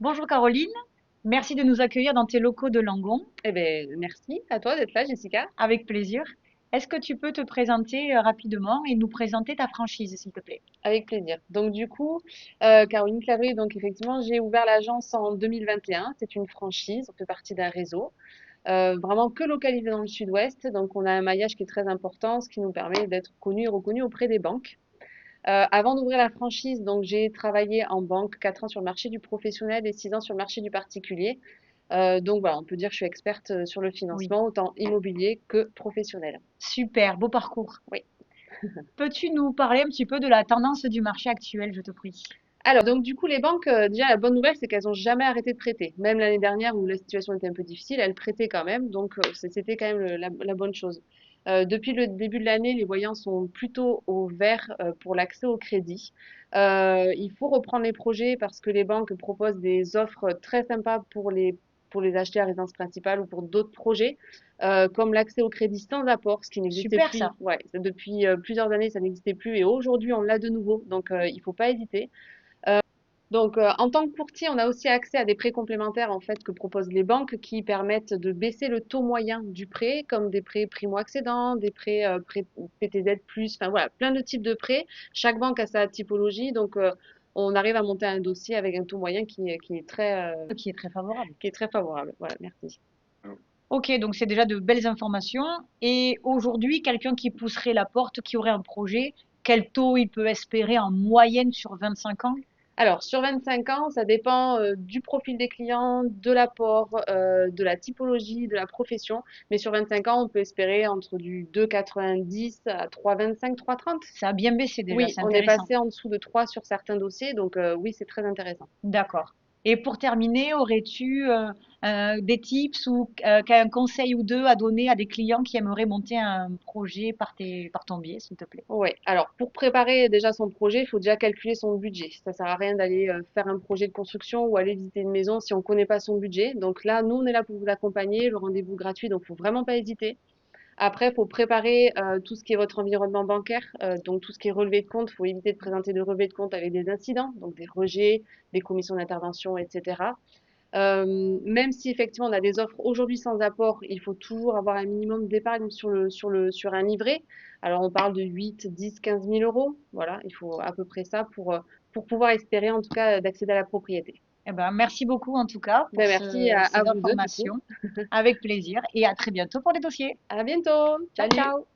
Bonjour Caroline, merci de nous accueillir dans tes locaux de Langon, Eh bien, merci à toi d'être là, Jessica. avec plaisir. Est-ce que tu peux te présenter rapidement et nous présenter ta franchise, s'il te plaît? Avec plaisir. Donc, du coup, Caroline Clavé, donc effectivement, j'ai ouvert l'agence en 2021. C'est une franchise, on fait partie d'un réseau, vraiment que localisé dans le sud-ouest. Donc, on a un maillage qui est très important, ce qui nous permet d'être connus et reconnus auprès des banques. Avant d'ouvrir la franchise, donc j'ai travaillé en banque 4 ans sur le marché du professionnel et 6 ans sur le marché du particulier. Donc voilà, on peut dire que je suis experte sur le Oui, financement, autant immobilier que professionnel. super, beau parcours. Oui. Peux-tu nous parler un petit peu de la tendance du marché actuel, je te prie? Alors, donc du coup, les banques, déjà, la bonne nouvelle, c'est qu'elles ont jamais arrêté de prêter. Même l'année dernière où la situation était un peu difficile, elles prêtaient quand même. Donc, c'était quand même la bonne chose. Depuis le début de l'année, les voyants sont plutôt au vert pour l'accès au crédit. Il faut reprendre les projets parce que les banques proposent des offres très sympas pour les acheter à résidence principale ou pour d'autres projets, comme l'accès au crédit sans apport, ce qui n'existait Super plus. ça. Ouais, depuis plusieurs années, ça n'existait plus et aujourd'hui, on l'a de nouveau. Donc, il faut pas hésiter. Donc, en tant que courtier, on a aussi accès à des prêts complémentaires en fait que proposent les banques qui permettent de baisser le taux moyen du prêt, comme des prêts primo-accédants, des prêts PTZ+, enfin voilà, plein de types de prêts. Chaque banque a sa typologie, donc on arrive à monter un dossier avec un taux moyen Qui est très favorable. qui est très favorable. Voilà, merci. Ok, donc c'est déjà de belles informations. Et aujourd'hui, quelqu'un qui pousserait la porte, qui aurait un projet, quel taux il peut espérer en moyenne sur 25 ans? Alors, sur 25 ans, ça dépend du profil des clients, de l'apport, de la typologie, de la profession. Mais sur 25 ans, on peut espérer entre du 2,90 à 3,25, 3,30. Ça a bien baissé déjà, Oui, c'est on est intéressant. passé en dessous de 3 sur certains dossiers, donc oui, c'est très intéressant. D'accord. Et pour terminer, aurais-tu des tips ou qu'un conseil ou deux à donner à des clients qui aimeraient monter un projet par ton biais, s'il te plaît? Ouais, alors pour préparer déjà son projet, il faut déjà calculer son budget. Ça sert à rien d'aller faire un projet de construction ou aller visiter une maison si on connaît pas son budget. Donc là, nous, on est là pour vous accompagner, le rendez-vous gratuit, donc faut vraiment pas hésiter. Après, il faut préparer tout ce qui est votre environnement bancaire, donc tout ce qui est relevé de compte. Il faut éviter de présenter de relevé de compte avec des incidents, donc des rejets, des commissions d'intervention, etc. Même si effectivement on a des offres aujourd'hui sans apport, il faut toujours avoir un minimum d'épargne sur un livret. Alors on parle de 8, 10, 15 000 euros. Voilà, il faut à peu près ça pour pouvoir espérer en tout cas d'accéder à la propriété. Eh ben, merci beaucoup en tout cas pour Ben, merci à ces vous deux du coup. informations. Avec plaisir et à très bientôt pour les dossiers. À bientôt. Ciao, Salut. ciao!